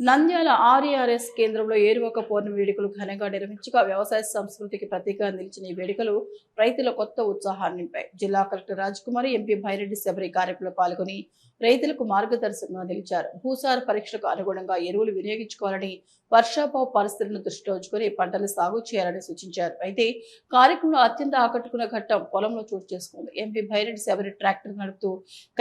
నంద్యాల ఆర్ఈఆర్ఎస్ కేంద్రంలో ఏరువాక పౌర్ణమి వేడుకలు ఘనంగా నిర్వహించగా వ్యవసాయ సంస్కృతికి ప్రతీకగా నిలిచిన ఈ వేడుకలు రైతుల కొత్త ఉత్సాహాన్ని నింపాయి. జిల్లా కలెక్టర్ రాజ్కుమారి, ఎంపీ భైరెడ్డి శబరి కార్యక్రమంలో పాల్గొని రైతులకు మార్గదర్శకంగా నిలిచారు. భూసార పరీక్షలకు అనుగుణంగా ఎరువులు వినియోగించుకోవాలని, వర్షాభావ పరిస్థితులను దృష్టిలో ఉంచుకుని పంటలు సాగు చేయాలని సూచించారు. అయితే కార్యక్రమంలో అత్యంత ఆకట్టుకున్న ఘట్టం పొలంలో చోటు చేసుకుంది. ఎంపీ భైరెడ్డి శబరి ట్రాక్టర్ నడుపుతూ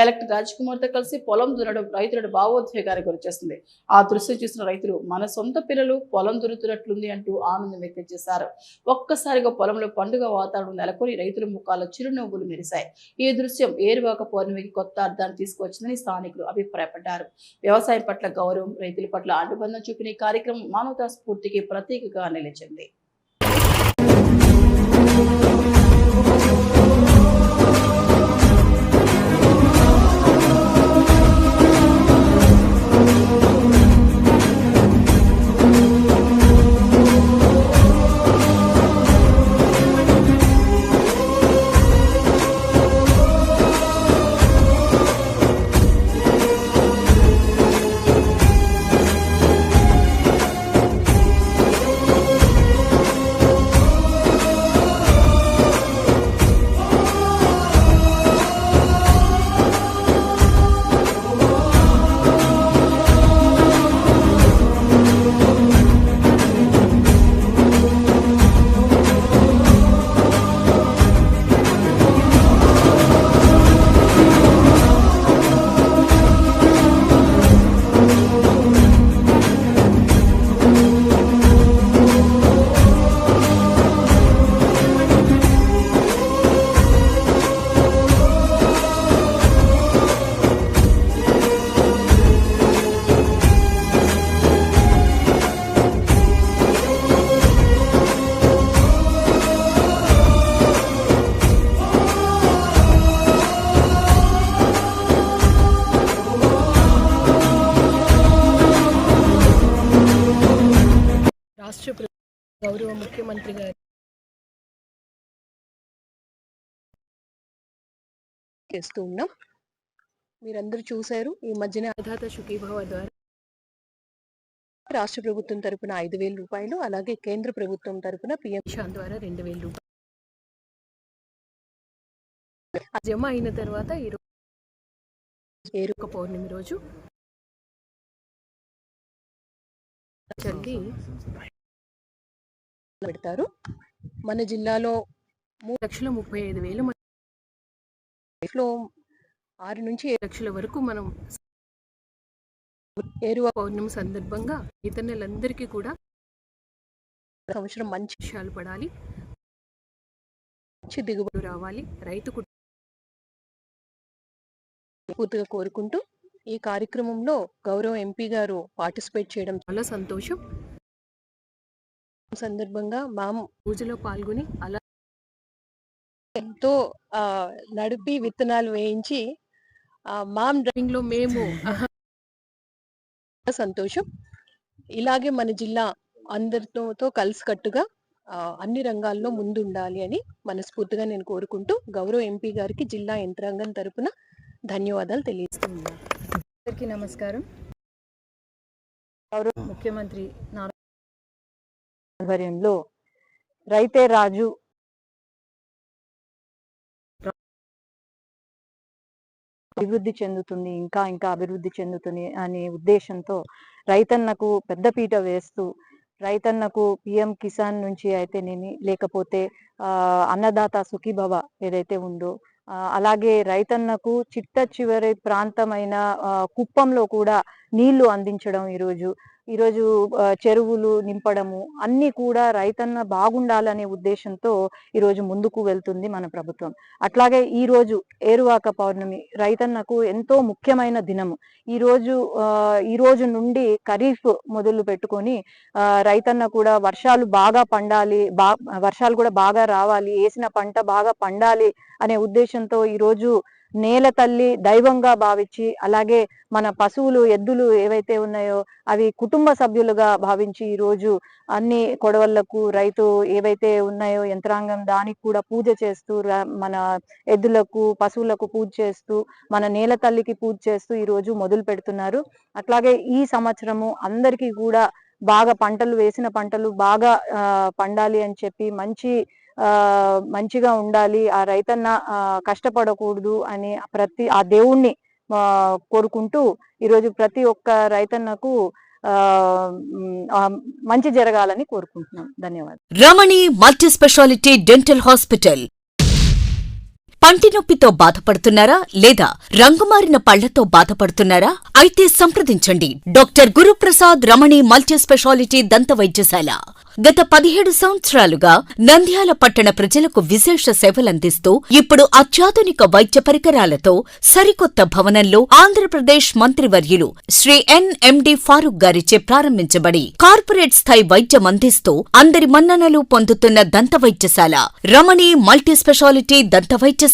కలెక్టర్ రాజ్కుమార్తో కలిసి పొలం దున్నడం రైతులను భావోద్వేగానికి గురిచేస్తుంది. ఆ దృశ్యం చూసిన రైతులు మన సొంత పిల్లలు పొలం దున్నుతున్నట్లుంది అంటూ ఆనందం వ్యక్తం చేశారు. ఒక్కసారిగా పొలంలో పండుగ వాతావరణం నెలకొని రైతుల ముఖాల్లో చిరునవ్వులు మెరిశాయి. ఈ దృశ్యం ఏరువాక పౌర్ణమికి కొత్త అర్థాన్ని తీసుకువచ్చిందని స్థానికులు అభిప్రాయపడ్డారు. వ్యవసాయం పట్ల గౌరవం, రైతుల పట్ల అనుబంధం చూపిన ఈ కార్యక్రమం మానవతా స్ఫూర్తికి ప్రతీకగా నిలిచింది. రాష్ట్ర గౌరవ ముఖ్యమంత్రి గారు చేస్తూ ఉన్నాం. మీరందరూ చూశారు. ఈ మధ్యన అన్నదాత సుఖీభవ ద్వారా రాష్ట్ర ప్రభుత్వం తరపున 5,000 రూపాయలు, అలాగే కేంద్ర ప్రభుత్వం తరపున పిఎం కిసాన్ ద్వారా 2,000 రూపాయలు జమ అయిన తర్వాత ఈరోజు ఏరువాక పౌర్ణమి రోజు చల్లి పెడతారు. మన జిల్లాలో 3,35,000 మందిలో 6 నుంచి 7 లక్షల వరకు మనం ఏరువాక పౌర్ణమి సందర్భంగా రైతన్నలందరికీ కూడా సంవత్సరం మంచి విషయాలు పడాలి, మంచి దిగుబడి రావాలి, రైతుకు పూర్తిగా కోరుకుంటూ ఈ కార్యక్రమంలో గౌరవ ఎంపీ గారు పార్టిసిపేట్ చేయడం చాలా సంతోషం. సందర్భంగా మామ్ పూజలో పాల్గొని అలా ఎంతో నడిపి విత్తనాలు వేయించి మామ్ డ్రైవింగ్ లో మేము సంతోషం. ఇలాగే మన జిల్లా అందరితో కలిసికట్టుగా అన్ని రంగాల్లో ముందుండాలి అని మనస్ఫూర్తిగా నేను కోరుకుంటూ గౌరవ ఎంపీ గారికి జిల్లా యంత్రాంగం తరపున ధన్యవాదాలు తెలియజేస్తున్నాను. అందరికీ నమస్కారం. గౌరవ ముఖ్యమంత్రి ఆధ్వర్యంలో రైతే రాజు అభివృద్ధి చెందుతుంది, ఇంకా ఇంకా అభివృద్ధి చెందుతుంది అనే ఉద్దేశంతో రైతన్నకు పెద్దపీట వేస్తూ రైతన్నకు పిఎం కిసాన్ నుంచి అయితేనేమి, లేకపోతే అన్నదాత సుఖీభవ ఏదైతే ఉందో, అలాగే రైతన్నకు చిట్ట చివరి ప్రాంతమైన కుప్పంలో కూడా నీళ్లు అందించడం, ఈరోజు చెరువులు నింపడము అన్ని కూడా రైతన్న బాగుండాలనే ఉద్దేశంతో ఈరోజు ముందుకు వెళ్తుంది మన ప్రభుత్వం. అట్లాగే ఈరోజు ఏరువాక పౌర్ణమి రైతన్నకు ఎంతో ముఖ్యమైన దినము. ఈ రోజు నుండి ఖరీఫ్ మొదలు పెట్టుకొని రైతన్న కూడా వర్షాలు బాగా పండాలి, వర్షాలు కూడా బాగా రావాలి, వేసిన పంట బాగా పండాలి అనే ఉద్దేశంతో ఈరోజు నేల తల్లి దైవంగా భావించి, అలాగే మన పశువులు ఎద్దులు ఏవైతే ఉన్నాయో అవి కుటుంబ సభ్యులుగా భావించి ఈరోజు అన్ని కొడవళ్లకు రైతు ఏవైతే ఉన్నాయో యంత్రాంగం దానికి కూడా పూజ చేస్తూ, మన ఎద్దులకు పశువులకు పూజ చేస్తూ, మన నేల తల్లికి పూజ చేస్తూ ఈరోజు మొదలు పెడుతున్నారు. అట్లాగే ఈ సంవత్సరము అందరికీ కూడా బాగా పంటలు వేసిన పంటలు బాగా పండాలి అని చెప్పి మంచిగా ఉండాలి, ఆ రైతన్న కష్టపడకూడదు అని ఆ దేవుణ్ణి కోరుకుంటూ ఈరోజు ప్రతి ఒక్క రైతన్నకు మంచి జరగాలని కోరుకుంటున్నాం. ధన్యవాదాలు. రమణి మల్టీ స్పెషాలిటీ డెంటల్ హాస్పిటల్. పంటి నొప్పితో బాధపడుతున్నారా లేదా రంగుమారిన పళ్లతో బాధపడుతున్నారా? అయితే సంప్రదించండి డాక్టర్ గురుప్రసాద్ రమణి మల్టీ స్పెషాలిటీ దంత వైద్యశాల. గత 17 సంవత్సరాలుగా నంద్యాల పట్టణ ప్రజలకు విశేష సేవలందిస్తూ ఇప్పుడు అత్యాధునిక వైద్య పరికరాలతో సరికొత్త భవనంలో ఆంధ్రప్రదేశ్ మంత్రివర్యులు శ్రీ ఎన్ఎండి ఫారూక్ గారిచే ప్రారంభించబడి కార్పొరేట్ స్థాయి వైద్యం అందిస్తూ అందరి మన్ననలు పొందుతున్న దంత వైద్యశాల రమణి మల్టీ స్పెషాలిటీ దంత వైద్యశాల.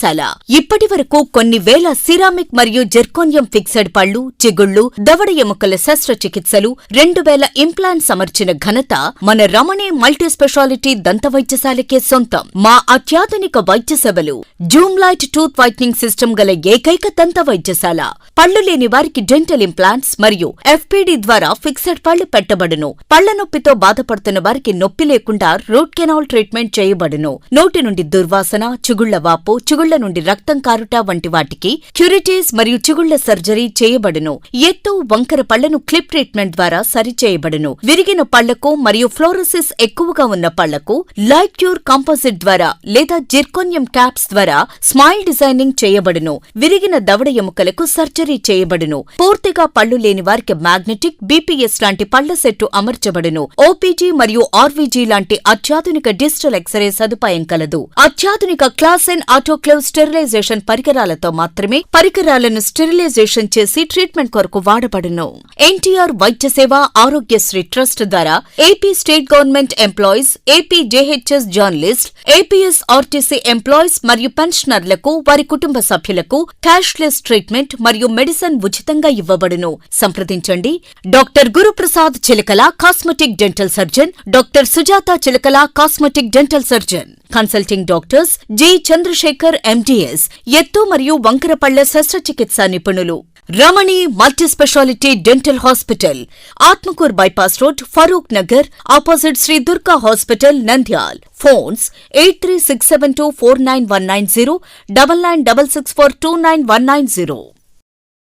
ఇప్పటి వరకు కొన్ని వేల సిరామిక్ మరియు జెర్కోనియం ఫిక్సెడ్ పళ్లు, చిగుళ్లు, దవడ ఎముకల శస్త్రచికిత్సలు, 2000 ఇంప్లాంట్స్ అమర్చిన ఘనత మన రమణి మల్టీ స్పెషాలిటీ దంత వైద్యశాలకే సొంతం. మా అత్యాధునిక వైద్య సేవలు Zoom light tooth whitening system గల ఏకైక దంత వైద్యశాల. పళ్లు లేని వారికి డెంటల్ ఇంప్లాంట్స్ మరియు ఎఫ్పిడి ద్వారా ఫిక్సెడ్ పళ్లు పెట్టబడును. పళ్ల నొప్పితో బాధపడుతున్న వారికి నొప్పి లేకుండా రూట్ కెనాల్ ట్రీట్మెంట్ చేయబడును. నోటి నుండి దుర్వాసన, చిగుళ్ల వాపు, చిగుళ్ల నుండి రక్తం కారుట వంటి వాటికి క్యూరిటీస్ మరియు చిగుళ్ల సర్జరీ చేయబడును. ఎత్తు వంకర పళ్లను క్లిప్ ట్రీట్మెంట్ ద్వారా సరిచేయబడును. విరిగిన పళ్లకు మరియు ఫ్లోరోసిస్ ఎక్కువగా ఉన్న పళ్లకు లైట్ క్యూర్ కాంపోజిట్ ద్వారా లేదా జిర్కోనియం క్యాప్స్ ద్వారా స్మైల్ డిజైనింగ్ చేయబడును. విరిగిన దవడ ఎముకలకు సర్జరీ చేయబడును. పూర్తిగా పళ్లు లేని వారికి మ్యాగ్నెటిక్, బీపీఎస్ లాంటి పళ్ల సెట్టు అమర్చబడును. ఓపీజీ మరియు ఆర్వీజీ లాంటి అత్యాధునిక డిజిటల్ ఎక్స్రే సదుపాయం కలదు. అత్యాధునిక క్లాస్ ఎన్ ఆటోక్లేవ్ స్టెరిలైజేషన్ పరికరాలతో మాత్రమే పరికరాలను స్టెరిలైజేషన్ చేసి ట్రీట్మెంట్ కొరకు వాడబడును. ఎన్టీఆర్ వైద్య సేవ ఆరోగ్యశ్రీ ట్రస్ట్ ద్వారా AP state government employees, AP JHS journalist, APS RTC employees మరియు పెన్షనర్లకు వారి కుటుంబ సభ్యులకు క్యాష్లెస్ ట్రీట్మెంట్ మరియు మెడిసిన్ ఉచితంగా ఇవ్వబడును. సంప్రదించండి doctor Guruprasad Chilakala cosmetic dental surgeon, doctor Sujatha Chilakala cosmetic dental surgeon. Consulting doctors G Chandrasekhar MDS, ఎత్తు మరియు వంకర పళ్ల శస్త్రచికిత్సా నిపుణులు. Ramani multi speciality dental hospital, Atmakur bypass road, Farooq Nagar, opposite Sri Durga hospital, Nandyal. Phones 8367249190, 9966429190.